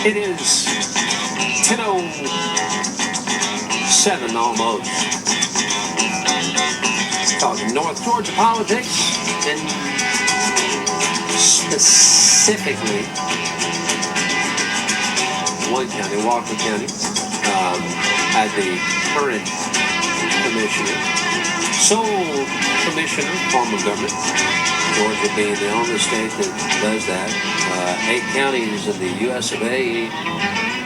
It is 10:07 almost. Talking North Georgia politics and specifically one county, Walker County, had the current commissioner, sole commissioner, form of government. Georgia being the only state that does that. 8 counties in the U.S. of A.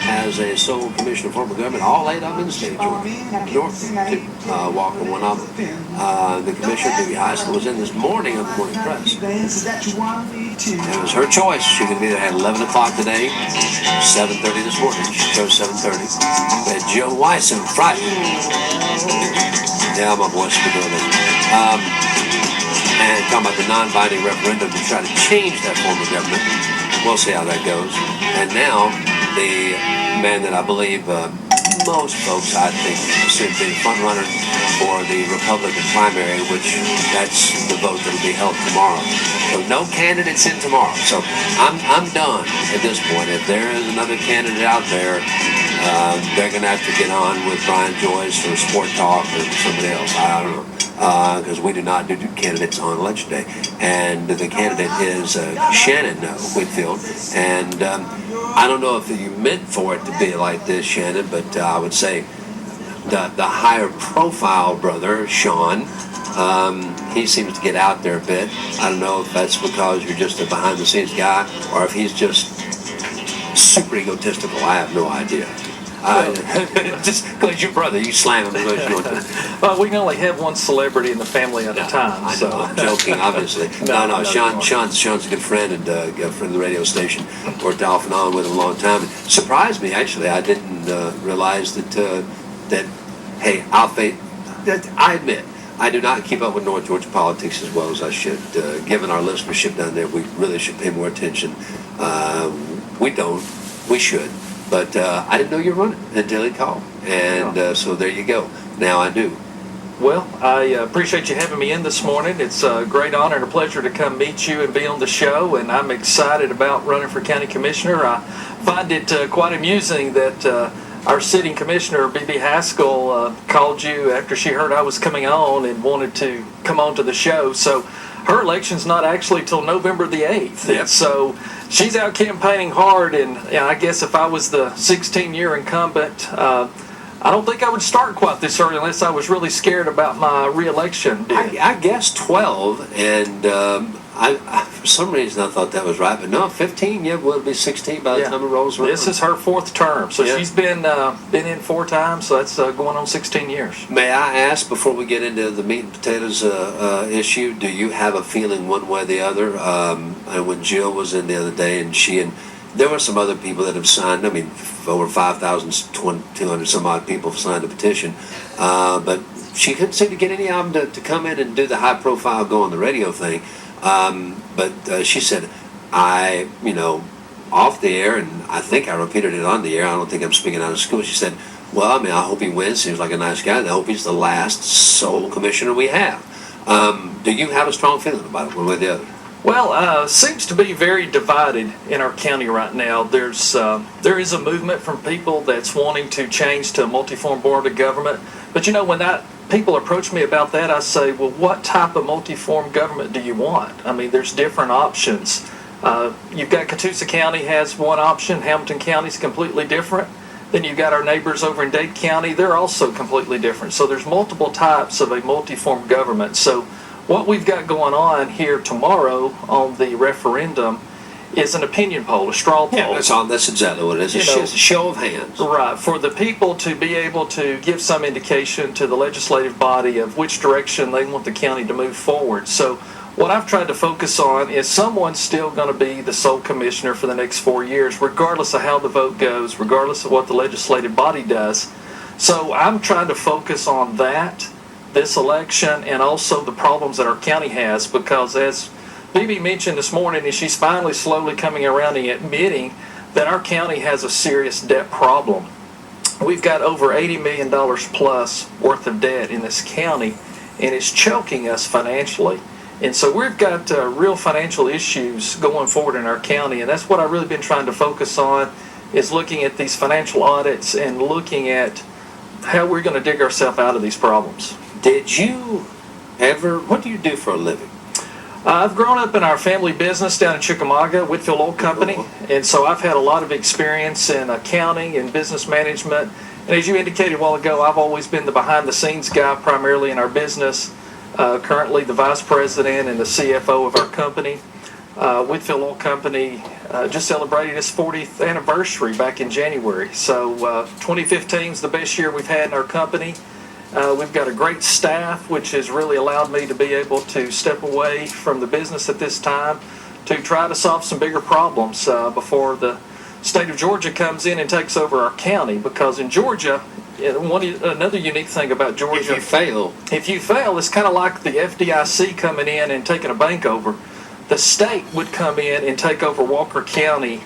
has a sole commissioner form of government, all 8 of them in the state of Georgia. North, too. Walker, one of them. The commissioner, Bibi Heisel, was in this morning on the morning press. It was her choice. She could be there at 11 o'clock today, 7:30 this morning. She chose 7:30. But Joe Weiss on Friday. Yeah, my voice will be doing this. And talking about the non-binding referendum to try to change that form of government. We'll see how that goes. And now, the man that I believe most folks, I think, should be the front runner for the Republican primary, which that's the vote that will be held tomorrow. So no candidates in tomorrow. So I'm done at this point. If there is another candidate out there, they're going to have to get on with Brian Joyce or Sport Talk or somebody else. I don't know. Because we do not do candidates on election day. And the candidate is Shannon Whitfield. And I don't know if you meant for it to be like this, Shannon, but I would say the higher profile brother, Sean, he seems to get out there a bit. I don't know if that's because you're just a behind-the-scenes guy or if he's just super egotistical. I have no idea. Just because your brother, you slam him as you want to. Well, we can only have one celebrity in the family at a time. I know, I'm joking, obviously. No, Sean's a good friend and a friend of the radio station. Worked off and on with him a long time. It surprised me, actually. I didn't realize that, hey, I admit, I do not keep up with North Georgia politics as well as I should. Given our listenership down there, we really should pay more attention. We don't. We should. But I didn't know you were running until he called. And so there you go. Now I do. Well, I appreciate you having me in this morning. It's a great honor and a pleasure to come meet you and be on the show. And I'm excited about running for county commissioner. I find it quite amusing that our sitting commissioner, Bibi Haskell, called you after she heard I was coming on and wanted to come on to the show. So her election's not actually till November the 8th. Yep. So she's out campaigning hard, and I guess if I was the 16-year incumbent, I don't think I would start quite this early unless I was really scared about my re-election. I guess 12, and I for some reason I thought that was right, but no, 15, will be 16 by the time it rolls around. This is her 4th term, so she's been in 4 times, so that's going on 16 years. May I ask, before we get into the meat and potatoes issue, do you have a feeling one way or the other? And when Jill was in the other day, and there were some other people that have signed, over 5,200 some odd people have signed a petition, but she couldn't seem to get any of them to come in and do the high profile go on the radio thing. But she said, off the air, and I think I repeated it on the air, I don't think I'm speaking out of school, she said, well, I hope he wins, seems like a nice guy, and I hope he's the last sole commissioner we have. Do you have a strong feeling about it, one way or the other? Well, seems to be very divided in our county right now. There is a movement from people that's wanting to change to a multi-form board of government. But when people approach me about that, I say, well, what type of multi-form government do you want? There's different options. You've got Catoosa County has one option. Hamilton County's completely different. Then you've got our neighbors over in Dade County. They're also completely different. So there's multiple types of a multi-form government. So what we've got going on here tomorrow on the referendum is an opinion poll, a straw poll. Yeah, that's exactly what it is. It's a show of hands. Right, for the people to be able to give some indication to the legislative body of which direction they want the county to move forward. So what I've tried to focus on is someone's still going to be the sole commissioner for the next 4 years, regardless of how the vote goes, regardless of what the legislative body does. So I'm trying to focus on that, this election, and also the problems that our county has, because as Bibi mentioned this morning, and she's finally slowly coming around and admitting that our county has a serious debt problem. We've got over $80 million plus worth of debt in this county, and it's choking us financially. And so we've got real financial issues going forward in our county, and that's what I've really been trying to focus on, is looking at these financial audits and looking at how we're going to dig ourselves out of these problems. Did you ever, what do you do for a living? I've grown up in our family business down in Chickamauga, Whitfield Oil Company, and so I've had a lot of experience in accounting and business management. And as you indicated a while ago, I've always been the behind-the-scenes guy primarily in our business, currently the vice president and the CFO of our company. Whitfield Oil Company just celebrated its 40th anniversary back in January. So 2015 is the best year we've had in our company. We've got a great staff, which has really allowed me to be able to step away from the business at this time to try to solve some bigger problems before the state of Georgia comes in and takes over our county. Because in Georgia, another unique thing about Georgia, if you fail, it's kind of like the FDIC coming in and taking a bank over. The state would come in and take over Walker County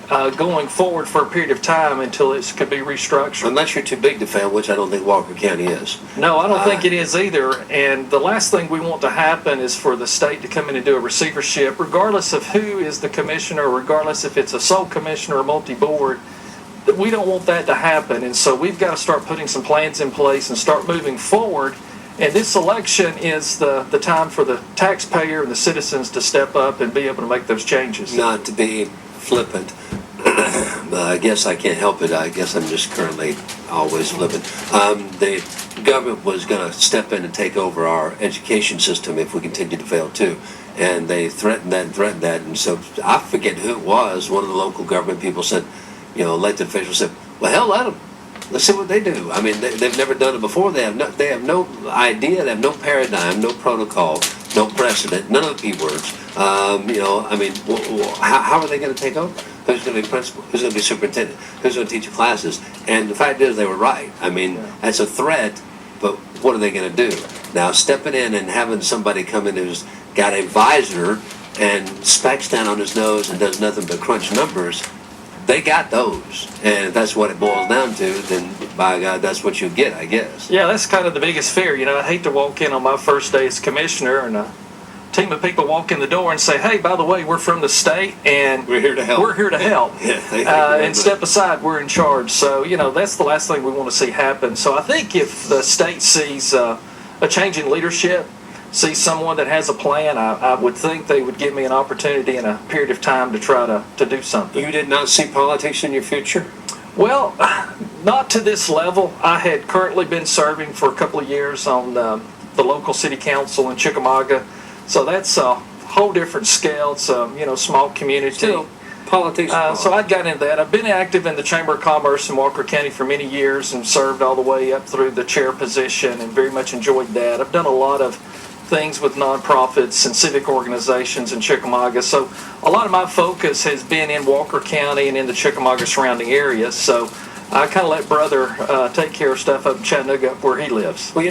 going forward for a period of time until it could be restructured. Unless you're too big to fail, which I don't think Walker County is. No, I don't think it is either. And the last thing we want to happen is for the state to come in and do a receivership, regardless of who is the commissioner, regardless if it's a sole commissioner or multi-board. We don't want that to happen. And so we've got to start putting some plans in place and start moving forward. And this election is the time for the taxpayer and the citizens to step up and be able to make those changes. Not to be flippant, I guess I can't help it. I guess I'm just currently always flippant. The government was going to step in and take over our education system if we continue to fail too. And they threatened that. And so I forget who it was. One of the local government people said, elected officials said, well, hell, let them. Let's see what they do. I mean, they've never done it before. They have no idea. They have no paradigm, no protocol, no precedent, none of the P words. How are they going to take over? Who's going to be principal? Who's going to be superintendent? Who's going to teach classes? And the fact is, they were right. I mean, that's a threat, but what are they going to do? Now, stepping in and having somebody come in who's got a visor and specs down on his nose and does nothing but crunch numbers, they got those. And if that's what it boils down to, then by God, that's what you get, I guess. Yeah, that's kind of the biggest fear. I'd hate to walk in on my first day as commissioner and a team of people walk in the door and say, hey, by the way, we're from the state and we're here to help. And step aside, we're in charge. So, that's the last thing we want to see happen. So I think if the state sees a change in leadership, sees someone that has a plan, I would think they would give me an opportunity in a period of time to try to do something. You did not see politics in your future? Well, not to this level. I had currently been serving for a couple of years on the local city council in Chickamauga. So that's a whole different scale. It's a small community. Still, politics. So I'd gotten into that. I've been active in the Chamber of Commerce in Walker County for many years and served all the way up through the chair position and very much enjoyed that. I've done a lot of things with nonprofits and civic organizations in Chickamauga. So a lot of my focus has been in Walker County and in the Chickamauga surrounding areas. So I kind of let brother take care of stuff up in Chattanooga up where he lives. Well,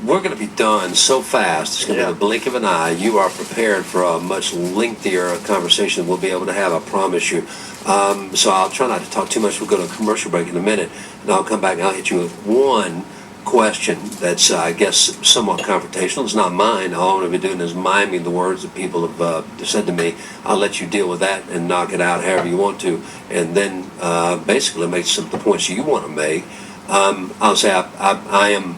we're going to be done so fast. It's going to be the blink of an eye. You are prepared for a much lengthier conversation we'll be able to have, I promise you. So I'll try not to talk too much. We'll go to a commercial break in a minute, and I'll come back and I'll hit you with one question that's, I guess, somewhat confrontational. It's not mine. All I'm going to be doing is miming the words that people have said to me. I'll let you deal with that and knock it out however you want to, and then basically make the points you want to make. I'll say I am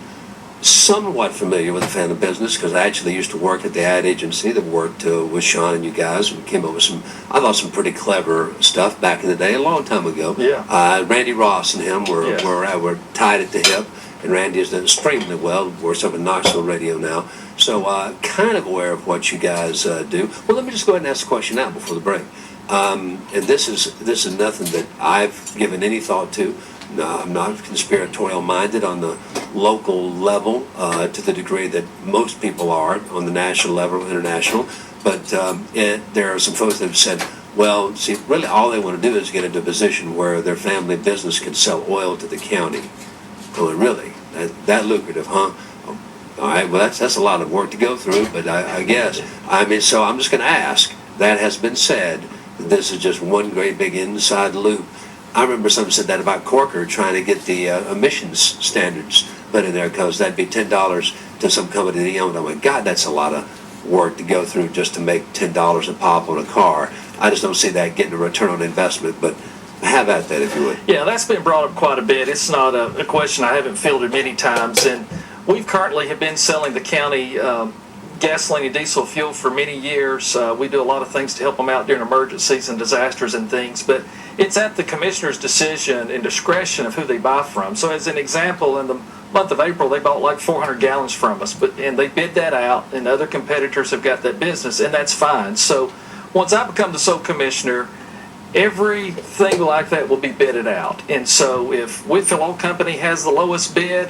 somewhat familiar with the family business because I actually used to work at the ad agency that worked with Sean and you guys. We came up with some pretty clever stuff back in the day, a long time ago. Yeah. Randy Ross and him were tied at the hip, and Randy has done extremely well. Works up in Knoxville Radio now. So kind of aware of what you guys do. Well, let me just go ahead and ask the question now before the break. And this is nothing that I've given any thought to. No, I'm not conspiratorial minded on the local level to the degree that most people are on the national level, international. But there are some folks that have said, well, see, really all they want to do is get into a position where their family business can sell oil to the county. Oh, really? That lucrative, huh? All right, well, that's a lot of work to go through, but I guess. So I'm just going to ask. That has been said. This is just one great big inside loop. I remember someone said that about Corker trying to get the emissions standards put in there because that'd be $10 to some company that he owned. I went, God, that's a lot of work to go through just to make $10 a pop on a car. I just don't see that getting a return on investment. But have at that if you would. Yeah, that's been brought up quite a bit. It's not a question I haven't fielded many times, and we've currently have been selling the county gasoline and diesel fuel for many years. We do a lot of things to help them out during emergencies and disasters and things, but it's at the commissioner's decision and discretion of who they buy from. So as an example, in the month of April, they bought like 400 gallons from us, and they bid that out, and other competitors have got that business, and that's fine. So once I become the sole commissioner, everything like that will be bidded out. And so if Whitfield Oil Company has the lowest bid,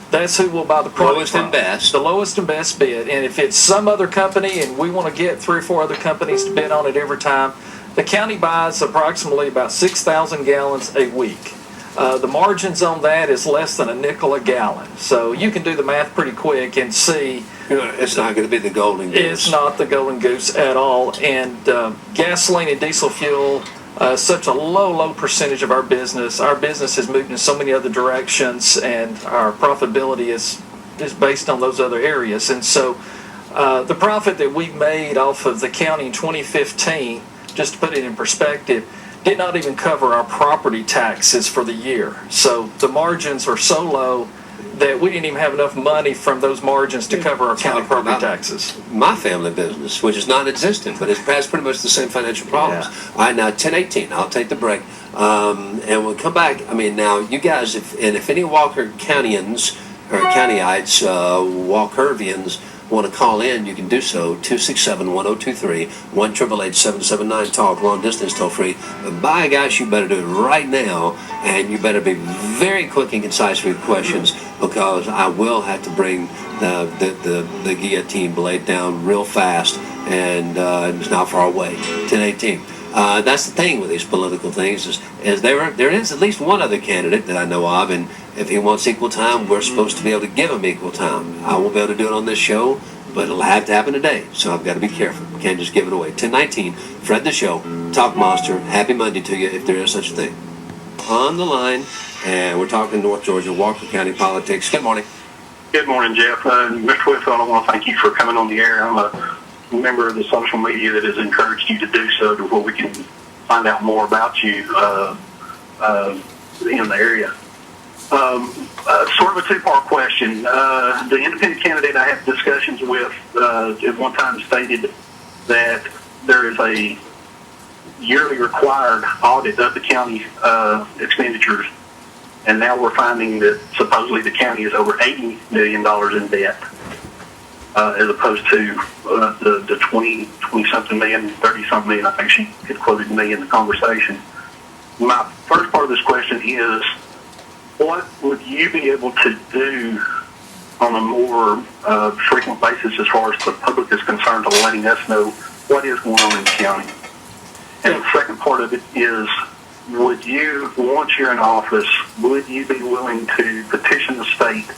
that's who will buy the product. Lowest and best. The lowest and best bid. And if it's some other company and we want to get 3 or 4 other companies to bid on it every time, the county buys approximately about 6,000 gallons a week. The margins on that is less than a nickel a gallon. So you can do the math pretty quick and see. It's not going to be the golden goose. It's not the golden goose at all. And gasoline and diesel fuel, such a low percentage of our business. Our business has moved in so many other directions, and our profitability is based on those other areas. And so the profit that we made off of the county in 2015, just to put it in perspective, did not even cover our property taxes for the year. So the margins are so low that we didn't even have enough money from those margins to cover our county property taxes. My family business, which is non-existent, but it has pretty much the same financial problems. Yeah. All right, now 10:18, I'll take the break. And we'll come back. I mean, now, you guys, if any Walker Countyans or countyites, Walkervians, want to call in, you can do so, 267-1023, 1-888-779-TALK, long distance toll free. But by gosh, you better do it right now, and you better be very quick and concise with your questions, because I will have to bring the guillotine blade down real fast, and it's not far away. 10:18. That's the thing with these political things is there is at least one other candidate that I know of, and if he wants equal time, we're supposed to be able to give him equal time. I won't be able to do it on this show, but it'll have to happen today, so I've got to be careful. Can't just give it away. 10:19, Fred the Show, Talk Monster. Happy Monday to you, if there is such a thing. On the line, and we're talking North Georgia, Walker County politics. Good morning. Good morning, Jeff. Mr. Whitfield, I want to thank you for coming on the air. I'm a member of the social media that has encouraged you to do so, to where we can find out more about you in the area. Sort of a two-part question. The independent candidate I had discussions with at one time stated that there is a yearly required audit of the county expenditures, and now we're finding that supposedly the county is over $80 million in debt, as opposed to the 20-something million, 30-something million, I think she had quoted me in the conversation. My first part of this question is, what would you be able to do on a more frequent basis as far as the public is concerned, to letting us know what is going on in the county? And the second part of it is, would you, once you're in office, would you be willing to petition the state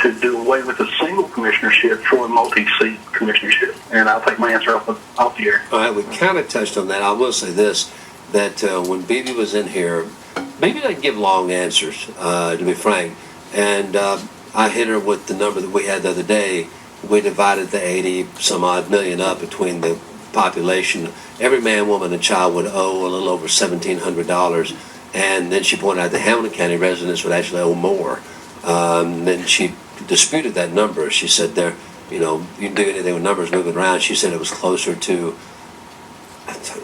to do away with a single commissionership for a multi-seat commissionership? And I'll take my answer off the air. All right, we kind of touched on that. I will say this, that when Bibi was in here, Bibi doesn't give long answers, to be frank. And I hit her with the number that we had the other day. We divided the 80-some-odd million up between the population. Every man, woman, and child would owe a little over $1,700. And then she pointed out the Hamilton County residents would actually owe more. Then she disputed that number. She said, you can do anything with numbers moving around. She said it was closer to,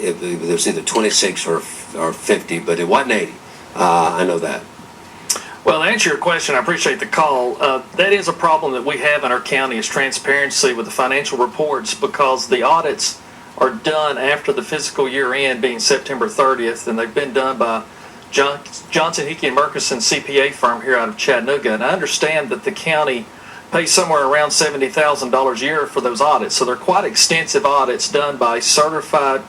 it was either 26 or 50, but it wasn't 80. I know that. Well, to answer your question, I appreciate the call. That is a problem that we have in our county, is transparency with the financial reports, because the audits are done after the fiscal year end, being September 30th, and they've been done by Johnson, Hickey & Murkison CPA firm here out of Chattanooga. And I understand that the county pays somewhere around $70,000 a year for those audits. So they're quite extensive audits done by certified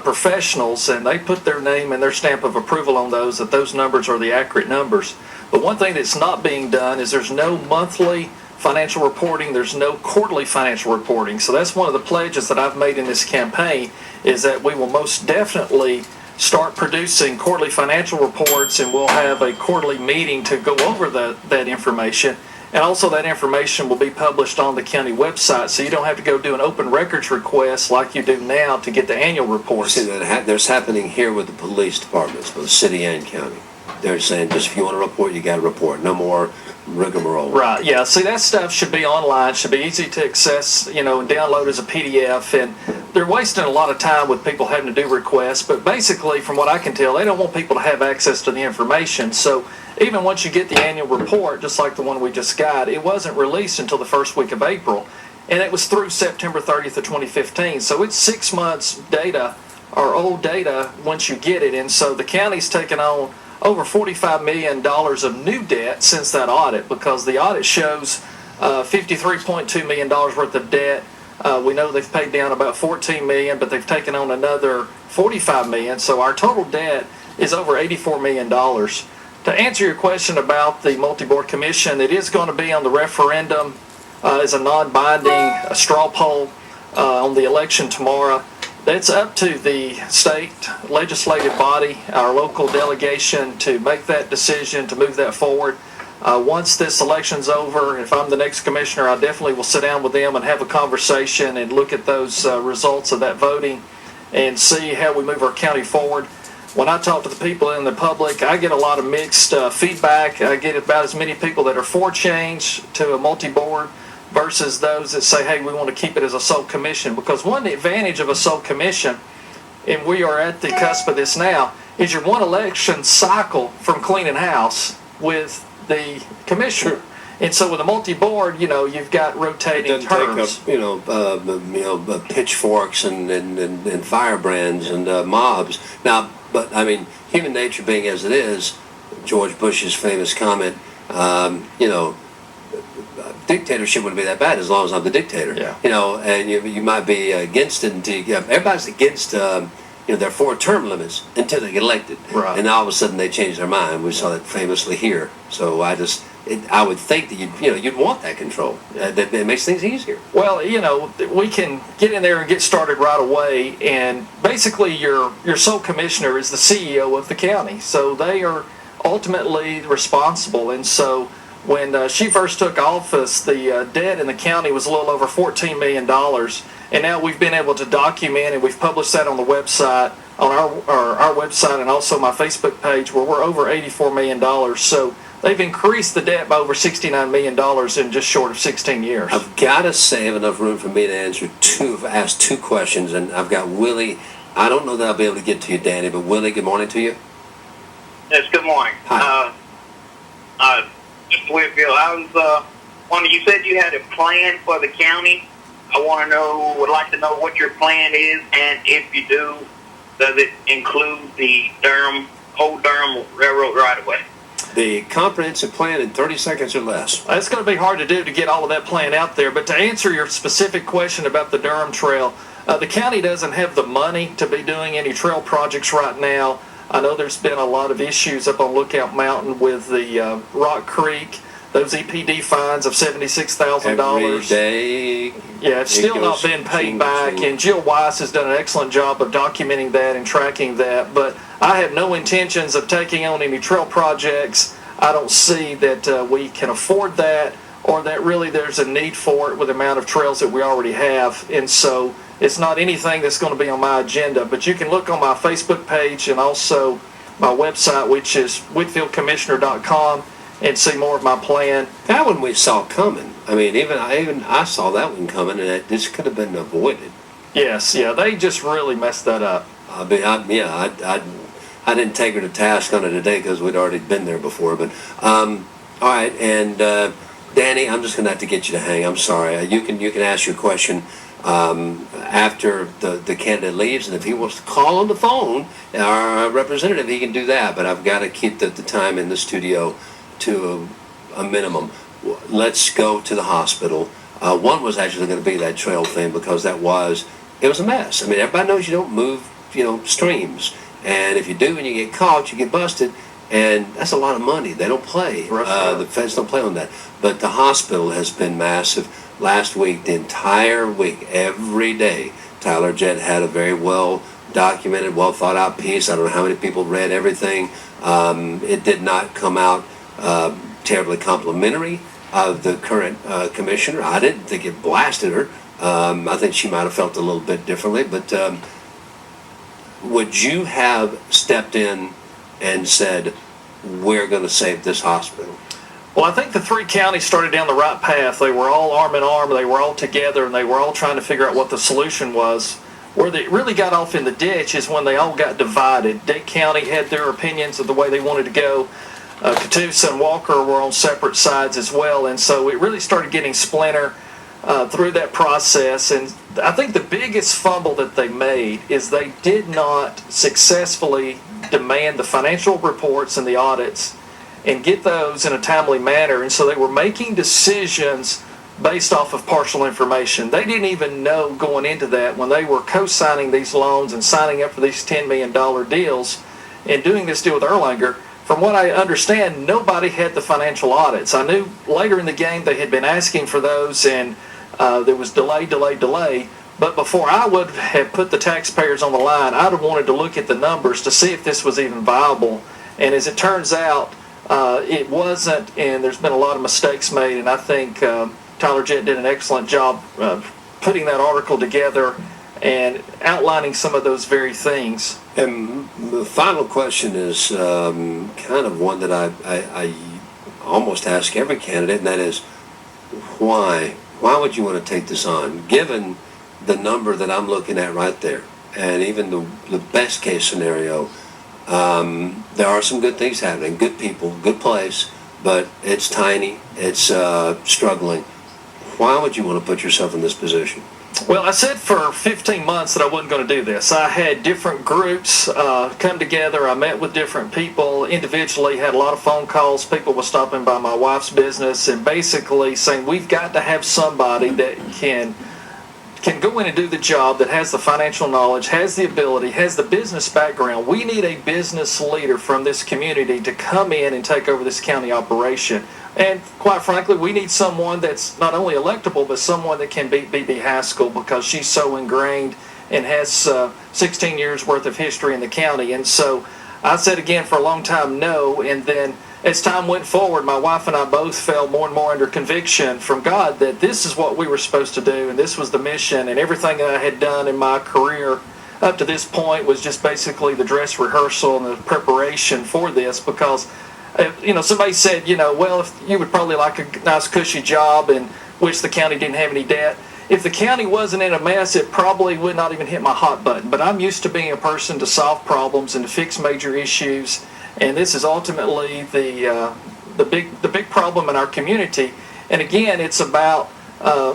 professionals, and they put their name and their stamp of approval on those, that those numbers are the accurate numbers. But one thing that's not being done is there's no monthly financial reporting, there's no quarterly financial reporting. So that's one of the pledges that I've made in this campaign, is that we will most definitely start producing quarterly financial reports, and we'll have a quarterly meeting to go over that information. And also that information will be published on the county website, so you don't have to go do an open records request like you do now to get the annual reports. See, there's happening here with the police departments, both city and county. They're saying just if you want to report, you got to report. No more rigmarole. Right, yeah. See, that stuff should be online, should be easy to access, and download as a PDF. And they're wasting a lot of time with people having to do requests. But basically, from what I can tell, they don't want people to have access to the information. So even once you get the annual report, just like the one we just got, it wasn't released until the first week of April. And it was through September 30th of 2015. So it's 6 months data, or old data, once you get it. And so the county's taken on over $45 million of new debt since that audit, because the audit shows $53.2 million worth of debt. We know they've paid down about $14 million, but they've taken on another $45 million. So our total debt is over $84 million. To answer your question about the multi-board commission, it is going to be on the referendum as a non-binding straw poll on the election tomorrow. That's up to the state legislative body, our local delegation, to make that decision, to move that forward. Once this election's over, if I'm the next commissioner, I definitely will sit down with them and have a conversation and look at those results of that voting and see how we move our county forward. When I talk to the people in the public, I get a lot of mixed feedback. I get about as many people that are for change to a multi-board versus those that say, hey, we want to keep it as a sole commission. Because one advantage of a sole commission, and we are at the cusp of this now, is you're one election cycle from cleaning house with the commissioner. And so with a multi-board, you've got rotating terms. Take up, pitchforks and firebrands and mobs. Now, but I mean, human nature being as it is, George Bush's famous comment, dictatorship wouldn't be that bad as long as I'm the dictator. Yeah. And you might be against it until everybody's against their 4 term limits until they get elected. Right. And all of a sudden they change their mind. We saw that famously here. So I would think that you'd want that control. That makes things easier. Well, we can get in there and get started right away. And basically, your sole commissioner is the CEO of the county, so they are ultimately responsible. And so when she first took office, the debt in the county was a little over $14 million. And now we've been able to document, and we've published that on the website, on our website, and also my Facebook page, where we're over $84 million. So they've increased the debt by over $69 million in just short of 16 years. I've got to save enough room for me to ask 2 questions, and I've got Willie. I don't know that I'll be able to get to you, Danny, but Willie, good morning to you. Yes, good morning. Hi. Mr. Whitfield, I was wondering, you said you had a plan for the county. I would like to know what your plan is, and if you do, does it include the whole Durham Railroad right-of-way? The comprehensive plan in 30 seconds or less. It's going to be hard to do to get all of that plan out there, but to answer your specific question about the Durham Trail, the county doesn't have the money to be doing any trail projects right now. I know there's been a lot of issues up on Lookout Mountain with the Rock Creek, those EPD fines of $76,000. Every day. Yeah, it's still not been paid back, and Jill Weiss has done an excellent job of documenting that and tracking that, but I have no intentions of taking on any trail projects. I don't see that we can afford that, or that really there's a need for it with the amount of trails that we already have, and so it's not anything that's going to be on my agenda. But you can look on my Facebook page and also my website, which is whitfieldcommissioner.com, and see more of my plan. That one we saw coming. I mean, even I saw that one coming, and this could have been avoided. Yes, yeah, they just really messed that up. I didn't take her to task on it today because we'd already been there before. But all right, and Danny, I'm just going to have to get you to hang. I'm sorry. You can ask your question after the candidate leaves, and if he wants to call on the phone, our representative, he can do that. But I've got to keep the time in the studio to a minimum. Let's go to the hospital. One was actually going to be that trail thing because it was a mess. I mean, everybody knows you don't move, streams, and if you do and you get caught, you get busted, and that's a lot of money. They don't play. The feds don't play on that. But the hospital has been massive. Last week, the entire week, every day, Tyler Jett had a very well documented, well thought out piece. I don't know how many people read everything. It did not come out terribly complimentary. of the current commissioner. I didn't think it blasted her. I think she might have felt a little bit differently, but would you have stepped in and said, we're going to save this hospital? Well, I think the three counties started down the right path. They were all arm in arm, they were all together, and they were all trying to figure out what the solution was. Where they really got off in the ditch is when they all got divided. Dade County had their opinions of the way they wanted to go. Catoosa and Walker were on separate sides as well, and so it really started getting splinter through that process. And I think the biggest fumble that they made is they did not successfully demand the financial reports and the audits and get those in a timely manner. And so they were making decisions based off of partial information. They didn't even know going into that when they were co-signing these loans and signing up for these $10 million deals and doing this deal with Erlanger. From what I understand, nobody had the financial audits. I knew later in the game they had been asking for those, and there was delay. But before I would have put the taxpayers on the line, I'd have wanted to look at the numbers to see if this was even viable. And as it turns out, it wasn't, and there's been a lot of mistakes made, and I think Tyler Jett did an excellent job putting that article together and outlining some of those very things. And the final question is kind of one that I almost ask every candidate, and that is, why? Why would you want to take this on? Given the number that I'm looking at right there, and even the best case scenario, there are some good things happening, good people, good place, but it's tiny, it's struggling. Why would you want to put yourself in this position? Well, I said for 15 months that I wasn't going to do this. I had different groups come together. I met with different people individually, had a lot of phone calls. People were stopping by my wife's business and basically saying, we've got to have somebody that can go in and do the job, that has the financial knowledge, has the ability, has the business background. We need a business leader from this community to come in and take over this county operation. And quite frankly, we need someone that's not only electable, but someone that can beat B.B. Haskell, because she's so ingrained and has 16 years worth of history in the county. And so I said again for a long time no, and then as time went forward, my wife and I both fell more and more under conviction from God that this is what we were supposed to do, and this was the mission, and everything that I had done in my career up to this point was just basically the dress rehearsal and the preparation for this. Because somebody said, well, if you would probably like a nice cushy job and wish the county didn't have any debt. If the county wasn't in a mess, it probably would not even hit my hot button. But I'm used to being a person to solve problems and to fix major issues. And this is ultimately the big problem in our community. And again, it's about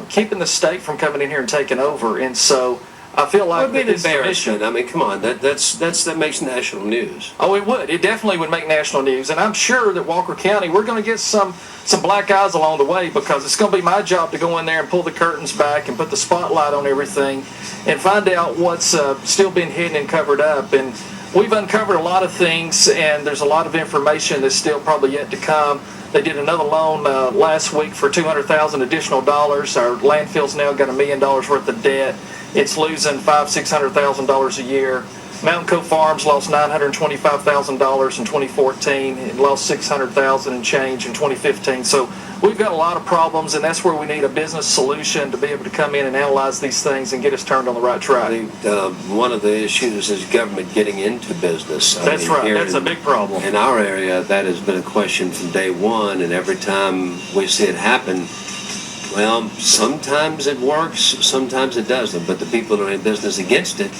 keeping the state from coming in here and taking over. And so I feel like that is embarrassment. I mean, come on, that makes national news. Oh, it would. It definitely would make national news. And I'm sure that Walker County, we're going to get some black eyes along the way, because it's going to be my job to go in there and pull the curtains back and put the spotlight on everything and find out what's still been hidden and covered up. And we've uncovered a lot of things, and there's a lot of information that's still probably yet to come. They did another loan last week for $200,000 additional dollars. Our landfill's now got $1 million worth of debt. It's losing $600,000 a year. Mountain Cove Farms lost $925,000 in 2014 and lost $600,000 and change in 2015. So we've got a lot of problems, and that's where we need a business solution to be able to come in and analyze these things and get us turned on the right track. I think one of the issues is government getting into business. That's right. That's a big problem. In our area, that has been a question from day one, and every time we see it happen, well, sometimes it works, sometimes it doesn't, but the people that are in business against it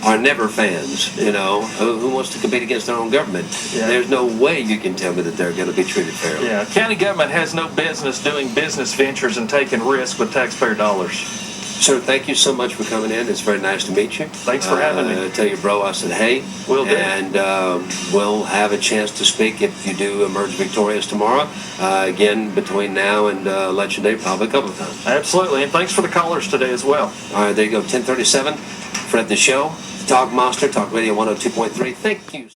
are never fans. Who wants to compete against their own government? Yeah. There's no way you can tell me that they're going to be treated fairly. Yeah, county government has no business doing business ventures and taking risks with taxpayer dollars. Sir, thank you so much for coming in. It's very nice to meet you. Thanks for having me. Tell your bro I said hey. Will do. And we'll have a chance to speak if you do emerge victorious tomorrow. Again, between now and Election Day, probably a couple of times. Absolutely, and thanks for the callers today as well. All right, there you go, 1037. Fred the Show, Talk Monster, Talk Radio 102.3. Thank you.